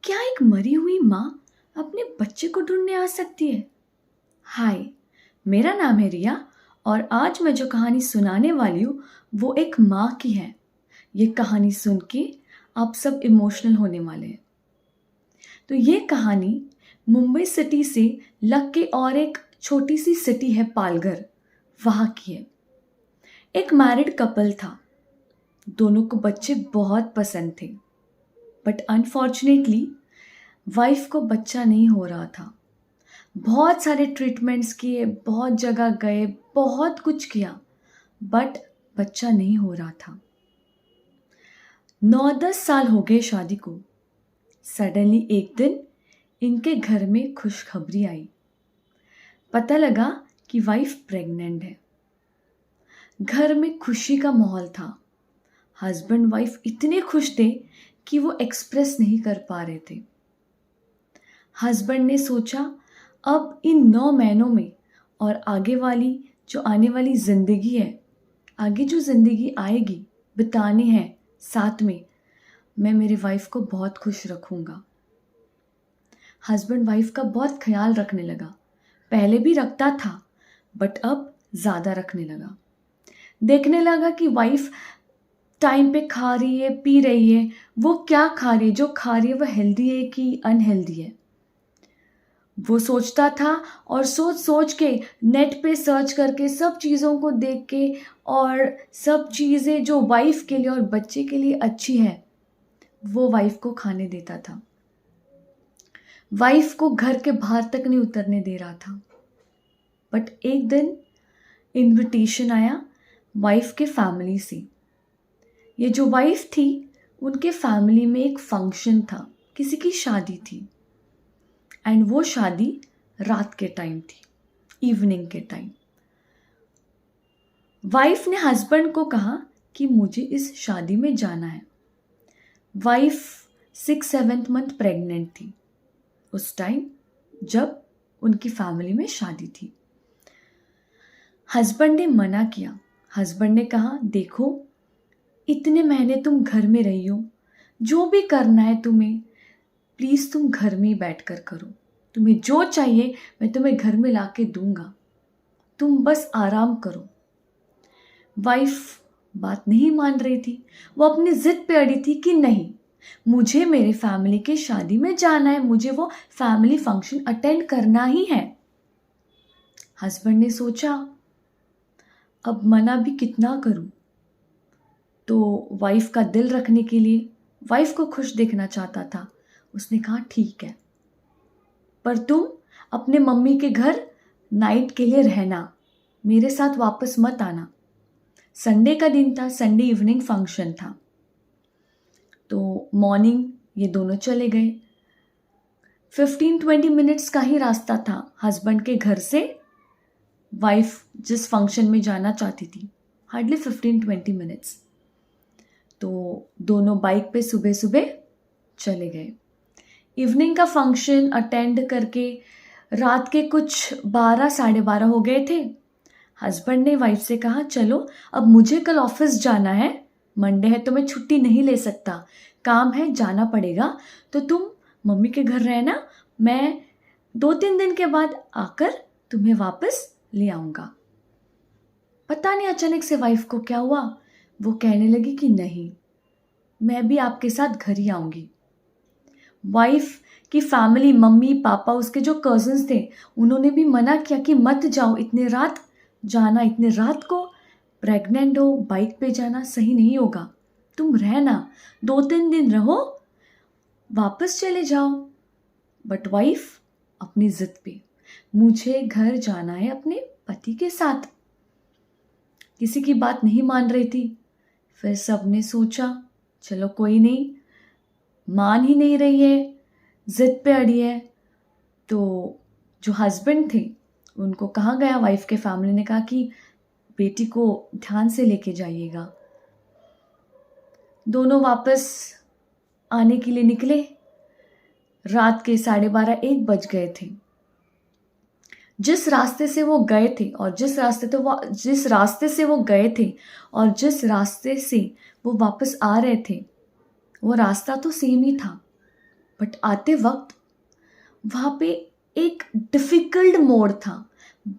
क्या एक मरी हुई माँ अपने बच्चे को ढूंढने आ सकती है? हाय, मेरा नाम है रिया और आज मैं जो कहानी सुनाने वाली हूँ वो एक माँ की है। ये कहानी सुन के आप सब इमोशनल होने वाले हैं। तो ये कहानी मुंबई सिटी से लग के और एक छोटी सी सिटी है पालघर, वहाँ की है। एक मैरिड कपल था। दोनों को बच्चे बहुत पसंद थे, बट अनफॉर्चुनेटली वाइफ को बच्चा नहीं हो रहा था। बहुत सारे ट्रीटमेंट्स किए, बहुत जगह गए, बहुत कुछ किया, बट बच्चा नहीं हो रहा था। 9-10 साल हो गए शादी को। सडनली एक दिन इनके घर में खुशखबरी आई। पता लगा कि वाइफ प्रेग्नेंट है। घर में खुशी का माहौल था। हस्बैंड वाइफ इतने खुश थे कि वो एक्सप्रेस नहीं कर पा रहे थे। हस्बैंड ने सोचा अब इन 9 महीनों में और आगे वाली जो आने वाली ज़िंदगी है, आगे जो ज़िंदगी आएगी बिताने हैं साथ में, मैं मेरे वाइफ को बहुत खुश रखूँगा। हस्बैंड वाइफ का बहुत ख्याल रखने लगा। पहले भी रखता था, बट अब ज़्यादा रखने लगा। देखने लगा कि वाइफ टाइम पे खा रही है, पी रही है, वो क्या खा रही है, जो खा रही है वो हेल्दी है कि अनहेल्दी है। वो सोचता था और सोच सोच के नेट पे सर्च करके सब चीज़ों को देख के और सब चीज़ें जो वाइफ के लिए और बच्चे के लिए अच्छी है वो वाइफ को खाने देता था। वाइफ को घर के बाहर तक नहीं उतरने दे रहा था। बट एक दिन इनविटेशन आया वाइफ के फैमिली से। ये जो वाइफ थी उनके फैमिली में एक फंक्शन था, किसी की शादी थी, एंड वो शादी रात के टाइम थी, इवनिंग के टाइम। वाइफ ने हस्बैंड को कहा कि मुझे इस शादी में जाना है। वाइफ 6-7 मंथ प्रेग्नेंट थी उस टाइम जब उनकी फैमिली में शादी थी। हस्बैंड ने मना किया। हस्बैंड ने कहा देखो, इतने महीने तुम घर में रही हो, जो भी करना है तुम्हें प्लीज़ तुम घर में ही बैठ कर करो। तुम्हें जो चाहिए मैं तुम्हें घर में ला के दूंगा, तुम बस आराम करो। वाइफ बात नहीं मान रही थी। वो अपनी जिद पे अड़ी थी कि नहीं, मुझे मेरे फैमिली के शादी में जाना है, मुझे वो फैमिली फंक्शन अटेंड करना ही है। हस्बैंड ने सोचा अब मना भी कितना करूं, तो वाइफ का दिल रखने के लिए, वाइफ को खुश देखना चाहता था, उसने कहा ठीक है, पर तुम अपने मम्मी के घर नाइट के लिए रहना, मेरे साथ वापस मत आना। संडे का दिन था, संडे इवनिंग फंक्शन था। तो मॉर्निंग ये दोनों चले गए। 15-20 मिनट्स का ही रास्ता था हस्बैंड के घर से वाइफ जिस फंक्शन में जाना चाहती थी, हार्डली 15-20 मिनट्स। तो दोनों बाइक पे सुबह सुबह चले गए। इवनिंग का फंक्शन अटेंड करके रात के कुछ 12-12:30 हो गए थे। हस्बैंड ने वाइफ से कहा चलो अब मुझे कल ऑफिस जाना है, मंडे है तो मैं छुट्टी नहीं ले सकता, काम है जाना पड़ेगा, तो तुम मम्मी के घर रहना, मैं 2-3 दिन के बाद आकर तुम्हें वापस ले आऊँगा। पता नहीं अचानक से वाइफ को क्या हुआ, वो कहने लगी कि नहीं, मैं भी आपके साथ घर ही आऊँगी। वाइफ की फैमिली, मम्मी पापा, उसके जो कज़न्स थे, उन्होंने भी मना किया कि मत जाओ, इतने रात जाना, इतने रात को प्रेग्नेंट हो, बाइक पे जाना सही नहीं होगा, तुम रहना, 2-3 दिन रहो, वापस चले जाओ। बट वाइफ अपनी जिद पे, मुझे घर जाना है अपने पति के साथ, किसी की बात नहीं मान रही थी। फिर सबने सोचा चलो कोई नहीं, मान ही नहीं रही है, जिद पे अड़ी है, तो जो हस्बैंड थे उनको कहा गया, वाइफ के फैमिली ने कहा कि बेटी को ध्यान से लेके जाइएगा। दोनों वापस आने के लिए निकले। रात के 12:30-1 बज गए थे। जिस रास्ते से वो गए थे और जिस रास्ते से वो गए थे और जिस रास्ते से वो वापस आ रहे थे, वो रास्ता तो सेम ही था। बट आते वक्त वहाँ पे एक डिफ़िकल्ट मोड़ था,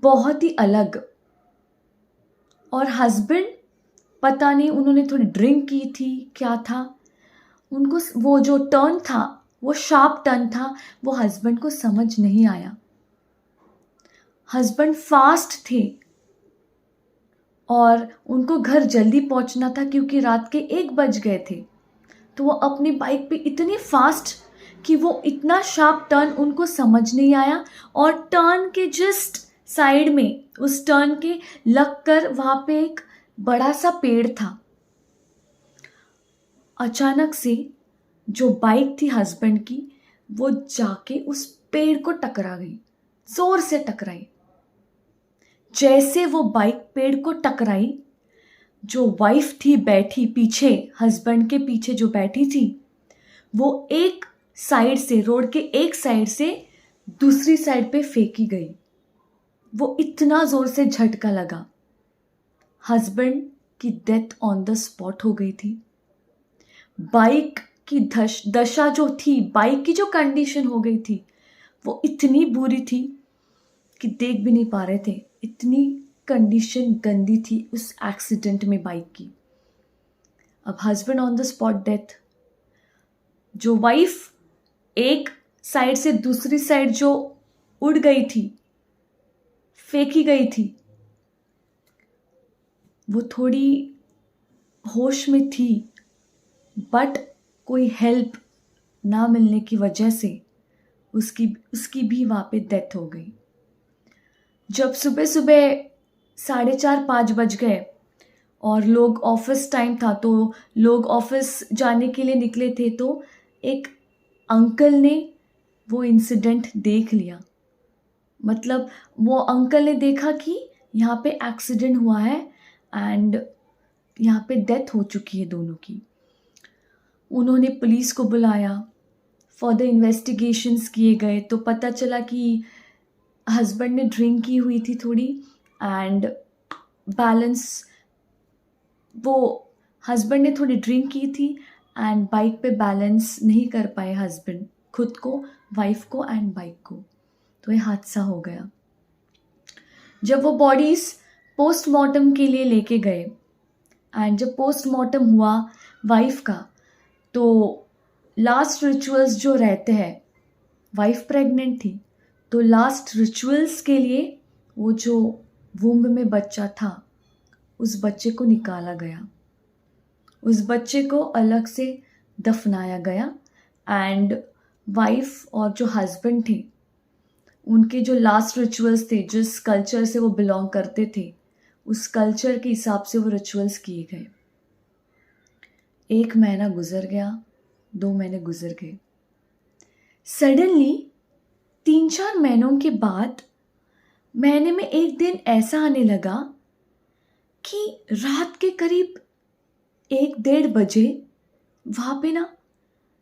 बहुत ही अलग। और हस्बैंड, पता नहीं उन्होंने थोड़ी ड्रिंक की थी, क्या था, उनको वो जो टर्न था, वो शार्प टर्न था, वो हस्बैंड को समझ नहीं आया। हस्बैंड फास्ट थे और उनको घर जल्दी पहुंचना था क्योंकि रात के 1 बज गए थे। तो वो अपनी बाइक पे इतनी फास्ट कि वो इतना शार्प टर्न उनको समझ नहीं आया, और टर्न के जस्ट साइड में, उस टर्न के लग कर वहाँ पे एक बड़ा सा पेड़ था। अचानक से जो बाइक थी हस्बैंड की, वो जाके उस पेड़ को टकरा गई, जोर से टकराई। जैसे वो बाइक पेड़ को टकराई, जो वाइफ थी बैठी पीछे, हस्बैंड के पीछे जो बैठी थी, वो एक साइड से, रोड के एक साइड से दूसरी साइड पे फेंकी गई। वो इतना जोर से झटका लगा, हस्बैंड की डेथ ऑन द स्पॉट हो गई थी। बाइक की दशा जो थी, बाइक की जो कंडीशन हो गई थी, वो इतनी बुरी थी कि देख भी नहीं पा रहे थे, इतनी कंडीशन गंदी थी उस एक्सीडेंट में बाइक की। अब husband on the spot death, जो वाइफ एक साइड से दूसरी साइड जो उड़ गई थी, फेंकी गई थी, वो थोड़ी होश में थी, बट कोई हेल्प ना मिलने की वजह से उसकी उसकी भी वहाँ पे डेथ हो गई। जब सुबह सुबह 4:30-5 बज गए और लोग ऑफिस टाइम था, तो लोग ऑफिस जाने के लिए निकले थे, तो एक अंकल ने वो इंसिडेंट देख लिया। मतलब वो अंकल ने देखा कि यहाँ पे एक्सीडेंट हुआ है एंड यहाँ पे डेथ हो चुकी है दोनों की। उन्होंने पुलिस को बुलाया, फर्दर इन्वेस्टिगेशंस किए गए, तो पता चला कि हस्बैंड ने ड्रिंक की हुई थी थोड़ी, एंड बैलेंस, वो हस्बैंड ने थोड़ी ड्रिंक की थी एंड बाइक पे बैलेंस नहीं कर पाए हस्बैंड, खुद को, वाइफ को एंड बाइक को, तो ये हादसा हो गया। जब वो बॉडीज पोस्टमार्टम के लिए लेके गए एंड जब पोस्टमार्टम हुआ वाइफ का, तो लास्ट रिचुअल्स जो रहते हैं, वाइफ प्रेग्नेंट थी, तो लास्ट रिचुअल्स के लिए वो जो वुम्ब में बच्चा था, उस बच्चे को निकाला गया, उस बच्चे को अलग से दफनाया गया एंड वाइफ और जो हस्बैंड थे, उनके जो लास्ट रिचुअल्स थे, जिस कल्चर से वो बिलोंग करते थे, उस कल्चर के हिसाब से वो रिचुअल्स किए गए। 1 महीना गुजर गया, 2 महीने गुजर गए। सडनली 3-4 महीनों के बाद महीने में एक दिन ऐसा आने लगा कि रात के करीब 1-1:30 बजे वहाँ पे ना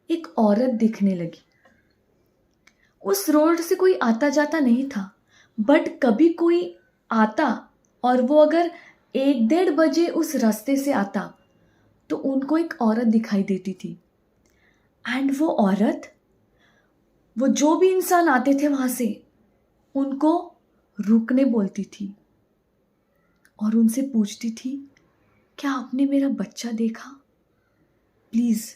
एक औरत दिखने लगी। उस रोड से कोई आता जाता नहीं था, बट कभी कोई आता और वो अगर 1-1:30 बजे उस रास्ते से आता, तो उनको एक औरत दिखाई देती थी। एंड वो औरत, वो जो भी इंसान आते थे वहाँ से, उनको रुकने बोलती थी और उनसे पूछती थी, क्या आपने मेरा बच्चा देखा? प्लीज़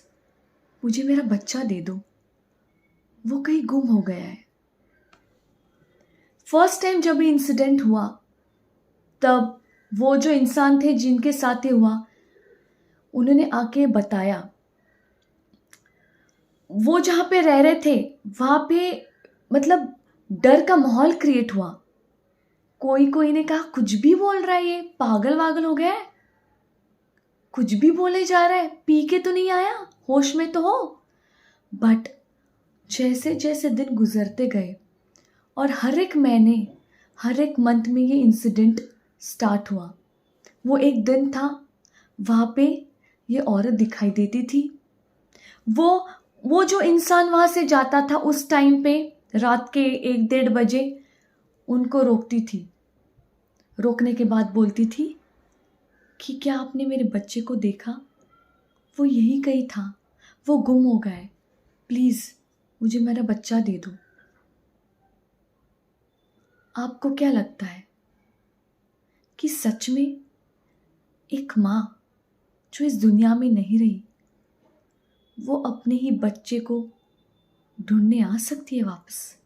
मुझे मेरा बच्चा दे दो, वो कहीं गुम हो गया है। फर्स्ट टाइम जब ये इंसिडेंट हुआ, तब वो जो इंसान थे जिनके साथ ये हुआ, उन्होंने आके बताया, वो जहाँ पे रह रहे थे वहाँ पे मतलब डर का माहौल क्रिएट हुआ। कोई कोई ने कहा कुछ भी बोल रहा है, ये पागल वागल हो गया है, कुछ भी बोले जा रहा है, पी के तो नहीं आया, होश में तो हो। बट जैसे जैसे दिन गुजरते गए और हर एक महीने, हर एक मंथ में ये इंसिडेंट स्टार्ट हुआ। वो एक दिन था, वहाँ पे ये औरत दिखाई देती थी। वो जो इंसान वहाँ से जाता था उस टाइम पे, रात के 1-1:30 बजे, उनको रोकती थी। रोकने के बाद बोलती थी कि क्या आपने मेरे बच्चे को देखा? वो यही कहीं था, वो गुम हो गया है, प्लीज़ मुझे मेरा बच्चा दे दो। आपको क्या लगता है कि सच में एक माँ जो इस दुनिया में नहीं रही, वो अपने ही बच्चे को ढूंढने आ सकती है वापस?